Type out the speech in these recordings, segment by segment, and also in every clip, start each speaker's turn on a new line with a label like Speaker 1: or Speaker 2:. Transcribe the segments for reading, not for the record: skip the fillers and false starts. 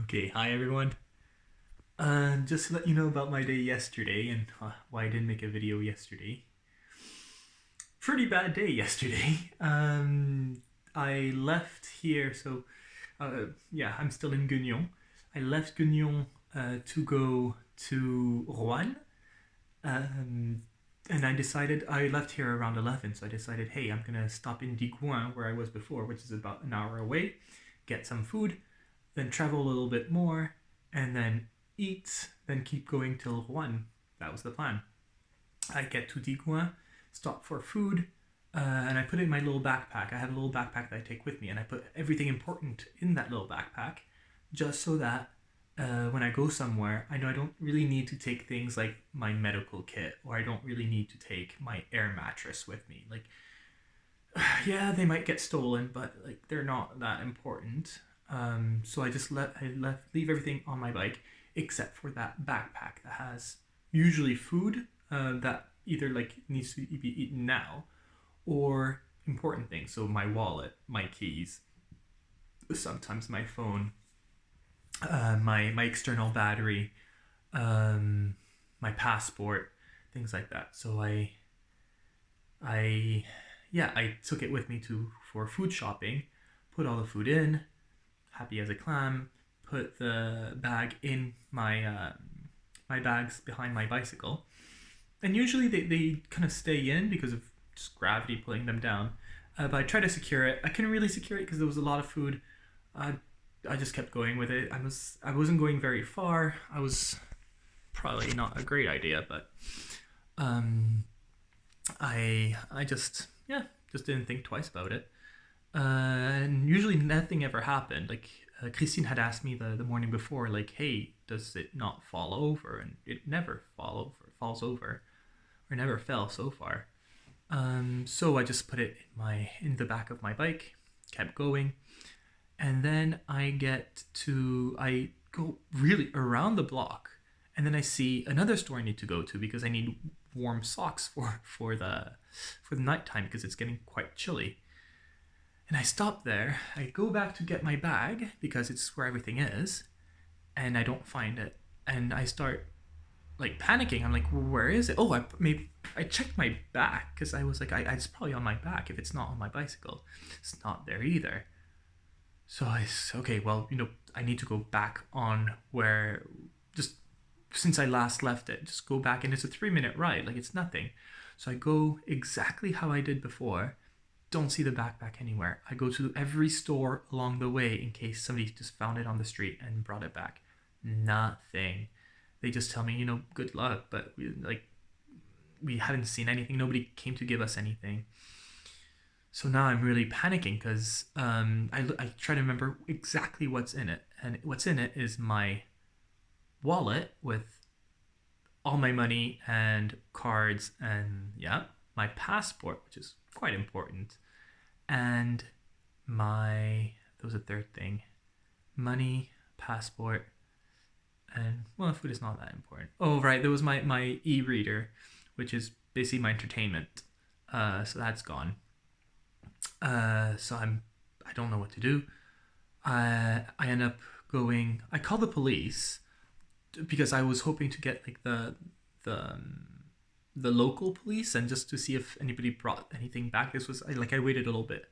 Speaker 1: Okay, hi everyone. Just to let you know about my day yesterday and why I didn't make a video yesterday. Pretty bad day yesterday. I left here, so yeah, I'm still in Gueugnon. I left Gueugnon to go to Rouen, um, and I left here around 11, so I decided, hey, I'm gonna stop in Gueugnon where I was before, which is about an hour away, get some food, then travel a little bit more, and then eat, then keep going till Rouen. That was the plan. I get to Digoin, stop for food, and I put it in my little backpack. I have a little backpack that I take with me, and I put everything important in that little backpack just so that when I go somewhere, I know I don't really need to take things like my medical kit, or I don't really need to take my air mattress with me. Like, yeah, they might get stolen, but like they're not that important. So leave everything on my bike except for that backpack that has usually food that either like needs to be eaten now or important things. So my wallet, my keys, sometimes my phone, my external battery, um, my passport, things like that. So I yeah, I took it with me to for food shopping, put all the food in, happy as a clam, put the bag in my bags behind my bicycle. And usually they kind of stay in because of just gravity pulling them down. But I tried to secure it. I couldn't really secure it because there was a lot of food. I I just kept going with it. I wasn't going very far. I was probably not a great idea, but um, I just just didn't think twice about it. And usually nothing ever happened. Like Christine had asked me the morning before, like, "Hey, does it not fall over?" And it never falls over, or never fell so far. So I just put it in the back of my bike, kept going, and then I go really around the block, and then I see another store I need to go to because I need warm socks for the nighttime because it's getting quite chilly. And I stop there. I go back to get my bag because it's where everything is, and I don't find it. And I start like panicking. I'm like, well, where is it? Oh, maybe I checked my back because I was like, it's probably on my back if it's not on my bicycle. It's not there either. So okay, well, I need to go back on where just since I last left it, just go back, and it's a 3-minute ride. Like it's nothing. So I go exactly how I did before. Don't see the backpack anywhere. I go to every store along the way in case somebody just found it on the street and brought it back. Nothing. They just tell me, good luck, but we haven't seen anything. Nobody came to give us anything. So now I'm really panicking because I try to remember exactly what's in it, and what's in it is my wallet with all my money and cards, and yeah, my passport, which is quite important, and my that was a third thing, money, passport, and well, food is not that important. Oh right, there was my e-reader, which is basically my entertainment. So that's gone. So I don't know what to do. I end up going. I call the police because I was hoping to get like the um, the local police and just to see if anybody brought anything back. This was like I waited a little bit,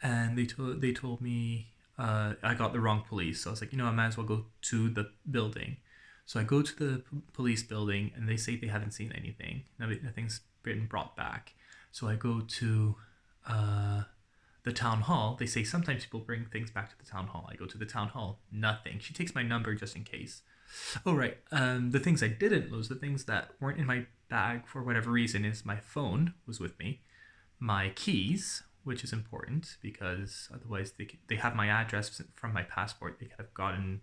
Speaker 1: and they told me I got the wrong police. So I was like, I might as well go to the building. So I go to the police building, and they say they haven't seen anything. Nothing's been brought back. So I go to uh, the town hall. They say sometimes people bring things back to the town hall. I go to the town hall. Nothing. She takes my number just in case. Oh right. The things I didn't lose, the things that weren't in my bag for whatever reason, is my phone was with me, my keys, which is important because otherwise they have my address from my passport. They could have gotten,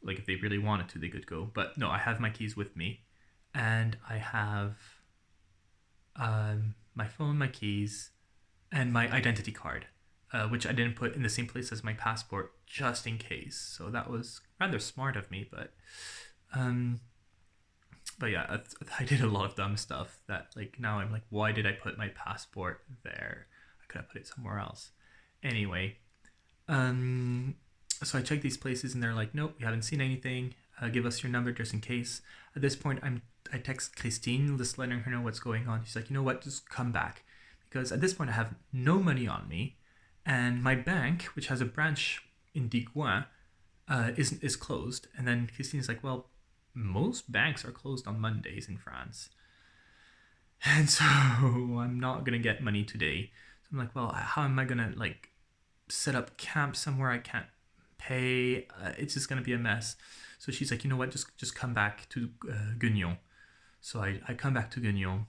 Speaker 1: like, if they really wanted to, they could go. But no, I have my keys with me, and I have my phone, my keys, and my identity card, which I didn't put in the same place as my passport just in case. So that was rather smart of me, um, but yeah, I did a lot of dumb stuff that like now I'm like, why did I put my passport there? I could have put it somewhere else. Anyway, um, So I check these places and they're like, nope, we haven't seen anything. Give us your number just in case. At this point, I text Christine, just letting her know what's going on. She's like, you know what, just come back. Because at this point, I have no money on me. And my bank, which has a branch in Gueugnon, is closed. And then Christine's like, well, most banks are closed on Mondays in France. And so I'm not going to get money today. So I'm like, well, how am I going to like set up camp somewhere I can't pay? It's just going to be a mess. So she's like, you know what, just come back to Gueugnon. So I come back to Gueugnon.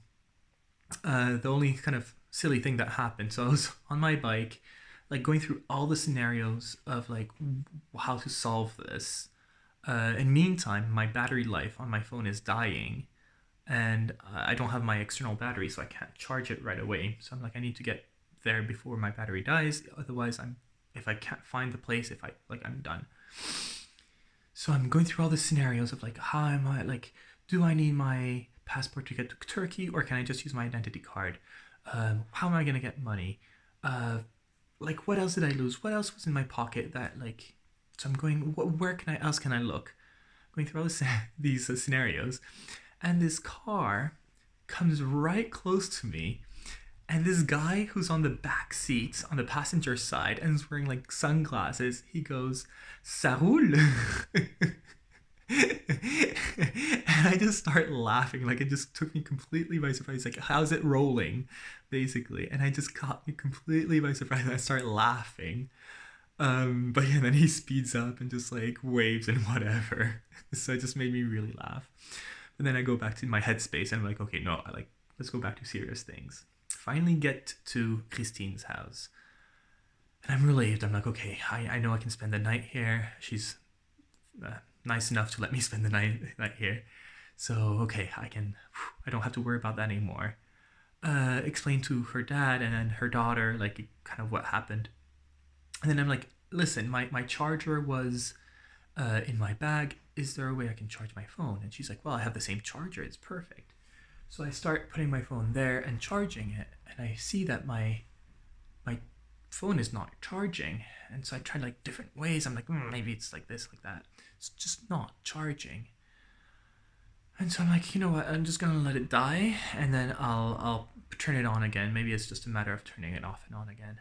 Speaker 1: The only kind of silly thing that happened, so I was on my bike, like going through all the scenarios of like how to solve this. In meantime, my battery life on my phone is dying, and I don't have my external battery, so I can't charge it right away. So I'm like, I need to get there before my battery dies. Otherwise, if I can't find the place, I'm done. So I'm going through all the scenarios of like, how am I like, do I need my passport to get to Turkey, or can I just use my identity card? How am I gonna get money? Like, what else did I lose? What else was in my pocket that like? So I'm going, where else can I look? Going through all these scenarios, and this car comes right close to me, and this guy who's on the back seat on the passenger side and is wearing like sunglasses, he goes, "Ça roule." And I just start laughing. Like, it just took me completely by surprise. Like, how's it rolling, basically? And I just caught me completely by surprise. I start laughing. But yeah, then he speeds up and just like waves and whatever. So it just made me really laugh. But then I go back to my headspace and I'm like, okay, no, let's go back to serious things. Finally get to Christine's house. And I'm relieved. I'm like, okay, I know I can spend the night here. She's nice enough to let me spend the night here. So, okay, I don't have to worry about that anymore. Explain to her dad and then her daughter, like, kind of what happened. And then I'm like, listen, my charger was in my bag. Is there a way I can charge my phone? And she's like, well, I have the same charger. It's perfect. So I start putting my phone there and charging it. And I see that my phone is not charging. And so I tried like different ways. I'm like, maybe it's like this, like that. It's just not charging. And so I'm like, you know what? I'm just gonna let it die, and then I'll turn it on again. Maybe it's just a matter of turning it off and on again.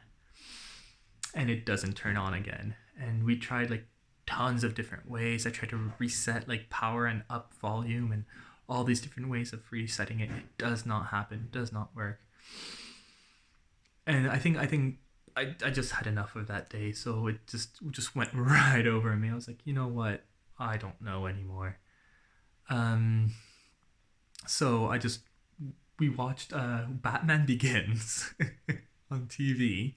Speaker 1: And it doesn't turn on again. And we tried like tons of different ways. I tried to reset like power and up volume and all these different ways of resetting it. It does not happen. It does not work. And I think I just had enough of that day, so it just went right over me. I was like, you know what? I don't know anymore. So we watched Batman Begins on TV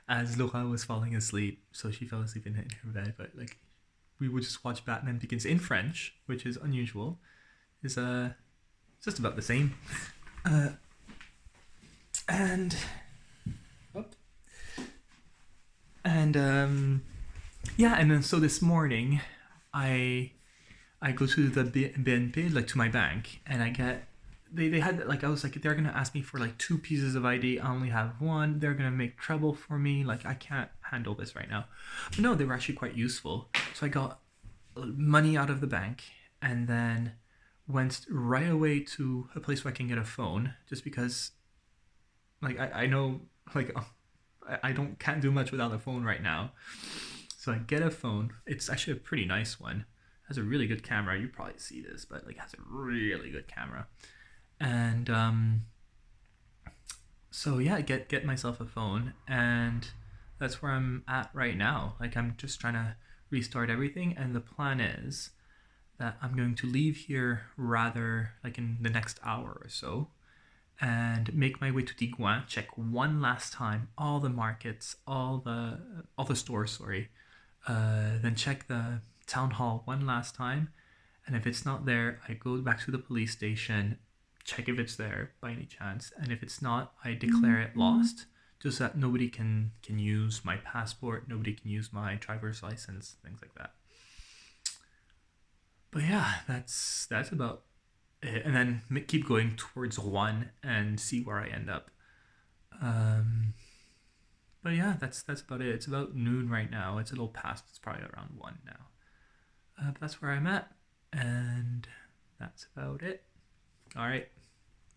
Speaker 1: as Laura was falling asleep. So she fell asleep in her bed, but like we would just watch Batman Begins in French, which is unusual. Is just about the same. And yeah, and then so this morning I go to the BNP, like to my bank, and I get they had like, I was like, they're gonna ask me for like 2 pieces of ID. I only have one. They're gonna make trouble for me. Like, I can't handle this right now. But no, they were actually quite useful. So I got money out of the bank and then went right away to a place where I can get a phone, just because like I know like I can't do much without a phone right now. So I get a phone. It's actually a pretty nice one. It has a really good camera. You probably see this, but like, it has a really good camera. And so yeah, get myself a phone, and that's where I'm at right now. Like, I'm just trying to restart everything, and the plan is that I'm going to leave here rather like in the next hour or so, and make my way to Gueugnon, check one last time all the markets, all the stores, sorry. Then check the town hall one last time, and if it's not there, I go back to the police station, check if it's there by any chance, and if it's not, I declare it lost, just that nobody can use my passport, nobody can use my driver's license, things like that. But yeah, that's about it. And then keep going towards one and see where I end up. But yeah, that's about it. It's about noon right now. It's a little past. It's probably around 1 now. But that's where I'm at, and that's about it. All right,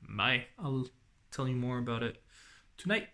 Speaker 1: bye. I'll tell you more about it tonight.